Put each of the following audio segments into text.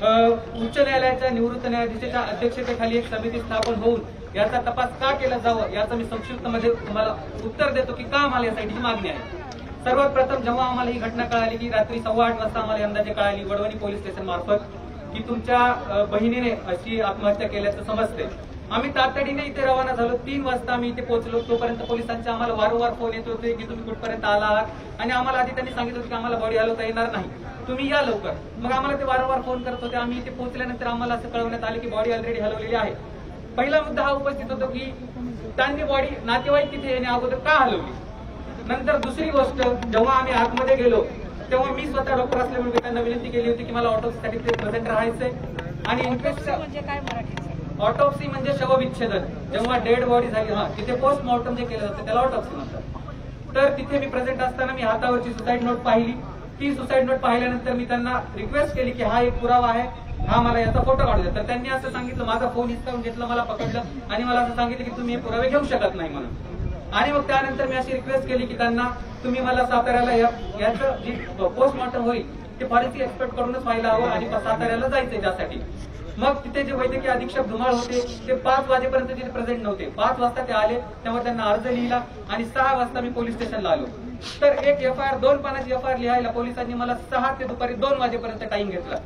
उच्च न्यायालयाच्या निवृत्त न्यायाधीशाच्या अध्यक्षतेखाली एक समिती स्थापन होऊन याचा तपास का केला जावा याचं मी संक्षिप्तमध्ये तुम्हाला उत्तर देतो की का आम्हाला यासाठीची मागणी आहे। सर्वात प्रथम जेव्हा आम्हाला ही घटना कळाली की रात्री 8:15 वाजता आम्हाला अंदाजे कळाली वडवणी पोलीस स्टेशन मार्फत की तुमच्या बहिणीने अशी आत्महत्या केल्याचं समजते, आम्ही तातडीने इथे रवाना झालो। 3 वाजता आम्ही इथे पोहोचलो। तोपर्यंत पोलिसांचे आम्हाला वारंवार फोन येत होते की तुम्ही कुठपर्यंत आला आहात आणि आम्हाला आधी त्यांनी सांगितलं की आम्हाला बॉडी हलवता येणार नाही, तुम्ही या लवकर। मग आम्हाला ते वारंवार फोन करत होते। आम्ही इथे पोहोचल्यानंतर आम्हाला असं कळवण्यात आले की बॉडी ऑलरेडी हलवलेली आहे। पहिला मुद्दा हा उपस्थित होतो की त्यांनी बॉडी नातेवाईक तिथे येण्या अगोदर का हलवली। नंतर दुसरी गोष्ट, जेव्हा आम्ही आतमध्ये गेलो तेव्हा मी स्वतः डॉक्टर असल्यामुळे त्यांना विनंती केली होती की मला ऑटोप्सीसाठी ते प्रेझेंट राहायचंय आणि ऑटोप्सी म्हणजे शवविच्छेदन, जेव्हा डेड बॉडी झाली तिथे पोस्टमॉर्टम जे केलं जातं त्याला ऑटोप्सी म्हणतात। तर तिथे मी प्रेझेंट असताना मी हातावरची सुसाईड नोट पाहिली। ती सुसाईड नोट पाहिल्यानंतर मी त्यांना रिक्वेस्ट केली की हा एक पुरावा आहे, हा मला याचा फोटो काढू द्या। तर त्यांनी असं सांगितलं, माझा फोन हिसकावून घेतला, मला पकडलं आणि मला असं सांगितलं की तुम्ही हे पुरावे घेऊ शकत नाही म्हणून। आणि मग त्यानंतर मी अशी रिक्वेस्ट केली की त्यांना तुम्ही मला साताऱ्याला याचं जी पोस्टमॉर्टम होईल ते फॉरेन्सिक एक्सपर्ट कडूनच व्हायला हवं आणि साताऱ्याला जायचंय त्यासाठी। मग तिथे जे वैद्यकीय अधीक्षक धुमाळ होते ते 5 वाजेपर्यंत तिथे प्रेझेंट नव्हते। 5 वाजता ते आले, तेव्हा त्यांना अर्ज लिहिला आणि 6 वाजता मी पोलीस स्टेशनला आलो। तर एक एफआयआर 2 पानाची एफआयआर लिहायला पोलिसांनी मला 6 ते दुपारी 2 वाजेपर्यंत टाइम घेतला।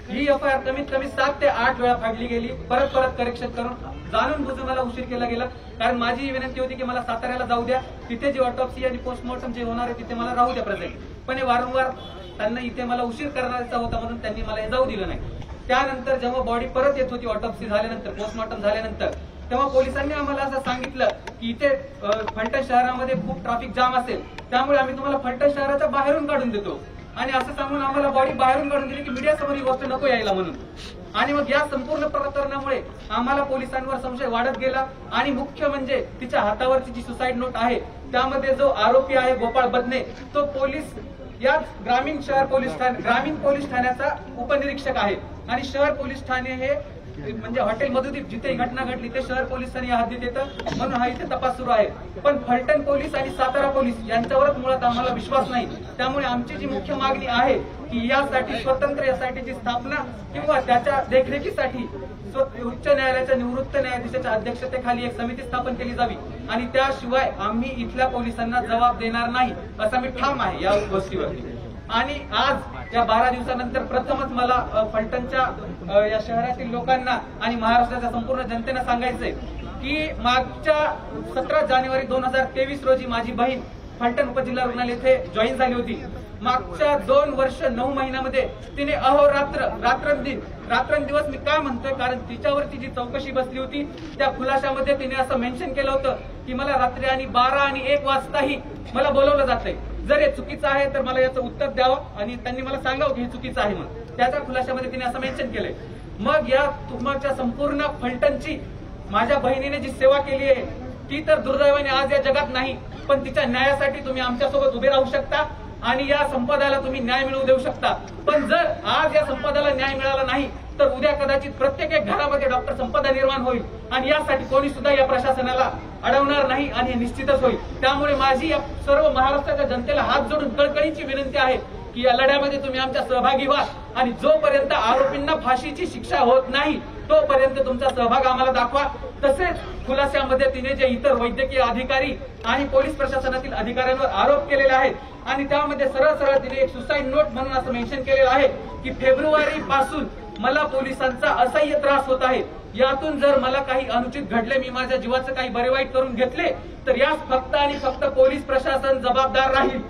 ही एफआयआर कमीत कमी 7 ते 8 वेळा फाडली गेली, परत करेक्शन करून जाणून बुजून मला उशीर केला गेला। कारण माझी विनंती होती की मला साताऱ्याला जाऊ द्या, तिथे जी ऑटोप्सी आणि पोस्टमॉर्टम जे होणार आहे तिथे मला राहू द्या प्रेझेंट। पण हे वारंवार त्यांना इथे मला उशीर करण्याचा होता म्हणून त्यांनी मला हे जाऊ दिलं नाही। त्यानंतर जेव्हा बॉडी परत येत होती ऑटोप्सी झाल्यानंतर, पोस्टमॉर्टम झाल्यानंतर, तेव्हा पोलिसांनी आम्हाला असं सांगितलं की इथे फलटण शहरामध्ये खूप ट्रॅफिक जाम असेल, त्यामुळे आम्ही तुम्हाला फलटण शहराच्या बाहेरून काढून देतो आणि असं सांगून आम्हाला बॉडी बाहेरून काढून दिली की मीडियासमोर ही गोष्ट नको यायला म्हणून। आणि मग या संपूर्ण प्रकरणामुळे आम्हाला पोलिसांवर संशय वाढत गेला आणि मुख्य म्हणजे तिच्या हातावरची जी सुसाईड नोट आहे त्यामध्ये जो आरोपी आहे गोपाळ बदने तो पोलीस या ग्रामीण पोलीस ठाण्याचा उपनिरीक्षक आहे आणि शहर पोलीस ठाणे हे म्हणजे हॉटेल मधुदीप जिथे ही घटना घडली ते शहर पोलिसांनी या हद्दीत येतं, म्हणून हा इथे तपास सुरू आहे। पण फलटण पोलीस आणि सातारा पोलीस यांच्यावरच मुळात आम्हाला विश्वास नाही। त्यामुळे आमची जी मुख्य मागणी आहे की यासाठी स्वतंत्र एसआयटीची स्थापना किंवा त्याच्या देखरेखीसाठी उच्च न्यायालयाच्या निवृत्त न्यायाधीशाच्या अध्यक्षतेखाली एक समिती स्थापन केली जावी आणि त्याशिवाय आम्ही इथल्या पोलिसांना जबाब देणार नाही असं मी ठाम आहे या गोष्टीवरती। आणि आज या 12 दिवसानंतर प्रथमच मला फलटणच्या या शहरातील लोकांना आणि महाराष्ट्राच्या संपूर्ण जनतेला सांगायचंय की मागच्या 17 जानेवारी 2023 रोजी माझी बहीण फलटण उपजिल्हा रुग्णालय येथे जॉईन झाली होती। मागच्या 2 वर्ष 9 महिन्यामध्ये तिने अहोरात्र रात्रंदिवस मी काय म्हणतोय, कारण तिच्यावरती जी चौकशी बसली होती त्या खुलाशामध्ये तिने असं मेन्शन केलं होतं की मला रात्री आणि 12 आणि 1 वाजताही मला बोलवलं जातंय, जर हे चुकीचं आहे तर मला याचं उत्तर द्यावं आणि त्यांनी मला सांगावं की हे चुकीचं आहे म्हणून। त्याच्या खुलाशामध्ये तिने असं मेन्शन केलंय। मग या तुमच्या संपूर्ण फलटणची माझ्या बहिणीने जी सेवा केली आहे ती तर दुर्दैवाने आज या जगात नाही, पण तिच्या न्यायासाठी तुम्ही आमच्यासोबत उभे राहू शकता आणि या संपदाला तुम्ही न्याय मिळवू देऊ शकता। पण जर आज या संपदाला न्याय मिळाला नाही तर उद्या कदाचित प्रत्येक एक घरामध्ये डॉक्टर संपदा निर्माण होईल आणि यासाठी कोणी सुद्धा या प्रशासनाला अडवणार नाही आणि हे निश्चितच होईल। त्यामुळे माझी या सर्व महाराष्ट्राच्या जनतेला हात जोडून कळकळीची विनंती आहे की या लढ्यामध्ये तुम्ही आमच्या सहभागी व्हा आणि जोपर्यंत आरोपींना फाशीची शिक्षा होत नाही तोपर्यंत तुमचा सहभाग आम्हाला दाखवा। तसेच खुलाशामध्ये तिने जे इतर वैद्यकीय अधिकारी आणि पोलीस प्रशासनातील अधिकाऱ्यांवर आरोप केलेले आहेत आणि त्यामध्ये सरळ तिने एक सुसाईड नोट म्हणून असं मेन्शन केलेलं आहे की फेब्रुवारी पासून मला पोलिसांचा असह्य त्रास होत आहे, यातून जर मला काही अनुचित घडले, मी माझ्या जीवाचं काही बरे वाईट करून घेतले तर यास फक्त आणि फक्त पोलीस प्रशासन जबाबदार राहील।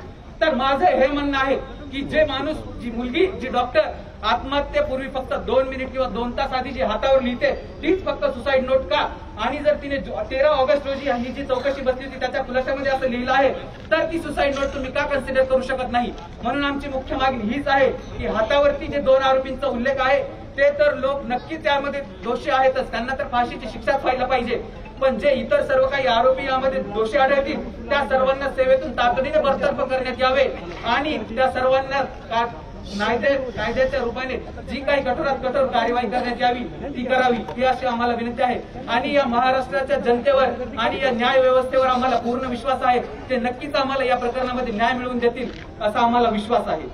तर माझं हे म्हणणं आहे की जे माणूस, जी मुलगी, जी डॉक्टर आत्महत्येपूर्वी फक्त 2 मिनिट किंवा 2 तास आधी जी हातावर लिहिते तीच फक्त सुसाईड नोट का, आणि जर तिने 13 ऑगस्ट रोजी ही जी चौकशी बसली होती त्याच्या खुलाशामध्ये असं लिहिलं आहे तर ती सुसाईड नोट तुम्ही का कन्सिडर करू शकत नाही। म्हणून आमची मुख्य मागणी हीच आहे की हातावरती जे 2 आरोपींचा उल्लेख आहे ते तर लोक नक्की त्यामध्ये दोषी आहेतच, त्यांना तर फाशीची शिक्षाच व्हायला पाहिजे, पण जे इतर सर्व काही आरोपी यामध्ये दोषी आढळतील त्या सर्वांना सेवेतून तातडीने बरतर्फ करण्यात यावे आणि त्या सर्वांना कायद्याच्या रूपाने जी काही कठोरात कठोर कार्यवाही करण्यात यावी ती करावी ही अशी आम्हाला विनंती आहे। आणि या महाराष्ट्राच्या जनतेवर आणि या न्याय व्यवस्थेवर आम्हाला पूर्ण विश्वास आहे, ते नक्कीच आम्हाला या प्रकरणामध्ये न्याय मिळवून देतील असा आम्हाला विश्वास आहे।